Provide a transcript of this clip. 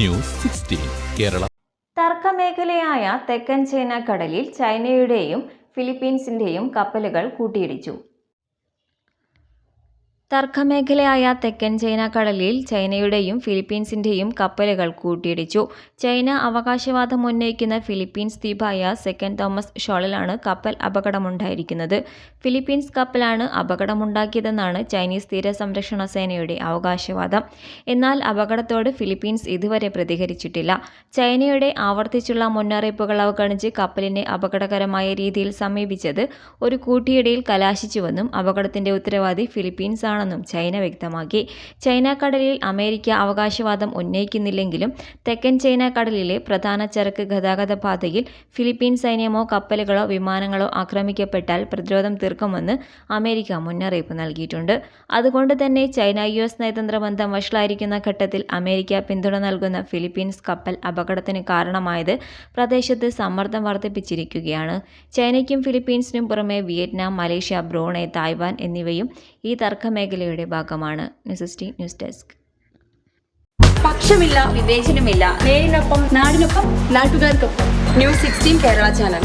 News 16 Kerala. തർക്കമേഖലയായ തെക്കൻ China കടലിൽ ചൈനയുടെയും ഫിലിപ്പീൻസിന്റെയും കപ്പലുകൾ കൂട്ടിയിടിച്ചു. തർക്കമേഖലയായ തെക്കൻ ചൈന കടലിൽ ചൈനയുടെയും ഫിലിപ്പീൻസിന്റെയും കപ്പലുകൾ കൂട്ടിയിടിച്ചു. ചൈന അവകാശവാദം ഉന്നയിക്കുന്ന ഫിലിപ്പീൻസ് ദ്വീപായ സെക്കൻഡ് തോമസ് ഷോളിലാണ് കപ്പൽ അപകടമുണ്ടായിരിക്കുന്നത്. ഫിലിപ്പീൻസ് കപ്പലാണ് അപകടമുണ്ടാക്കിയതെന്നാണ് ചൈനീസ് തീരസംരക്ഷണ സേനയുടെ അവകാശവാദം. എന്നാൽ അപകടത്തോട് ഫിലിപ്പീൻസ് ഇതുവരെ പ്രതികരിച്ചിട്ടില്ല. ചൈനയുടെ ആവർത്തിച്ചുള്ള മുന്നറിയിപ്പുകൾ അവഗണിച്ച് കപ്പലിനെ അപകടകരമായ രീതിയിൽ സമീപിച്ചത് ഒരു കൂട്ടിയിടിയിൽ കലാശിച്ചുവെന്നും അപകടത്തിന്റെ ഉത്തരവാദി ഫിലിപ്പീൻസ് ആണെന്നും ചൈന വ്യക്തമാക്കി. ചൈന കടലിൽ അമേരിക്ക അവകാശവാദം ഉന്നയിക്കുന്നില്ലെങ്കിലും തെക്കൻ ചൈന കടലിലെ പ്രധാന ചരക്ക് ഗതാഗത പാതയിൽ ഫിലിപ്പീൻ സൈന്യമോ കപ്പലുകളോ വിമാനങ്ങളോ ആക്രമിക്കപ്പെട്ടാൽ പ്രതിരോധം തീർക്കുമെന്ന് അമേരിക്ക മുന്നറിയിപ്പ് നൽകിയിട്ടുണ്ട്. അതുകൊണ്ട് തന്നെ ചൈന-US നയതന്ത്ര ബന്ധം വഷളായിരിക്കുന്ന ഘട്ടത്തിൽ അമേരിക്ക പിന്തുണ നൽകുന്ന ഫിലിപ്പീൻസ് കപ്പൽ അപകടത്തിന് കാരണമായത് പ്രദേശത്ത് സമ്മർദ്ദം വർദ്ധിപ്പിച്ചിരിക്കുകയാണ്. ചൈനയ്ക്കും ഫിലിപ്പീൻസിനും പുറമെ വിയറ്റ്നാം, മലേഷ്യ, ബ്രൂണൈ, തായ്വാൻ എന്നിവയും ഈ തർക്കമേഖലയുടെ ഭാഗമാണ്. News desk. പക്ഷമില്ല, വിവേചനമില്ല. നേരിനൊപ്പം, നാടിനൊപ്പം, നാട്ടുകാർക്കൊപ്പം. News 16 Kerala channel.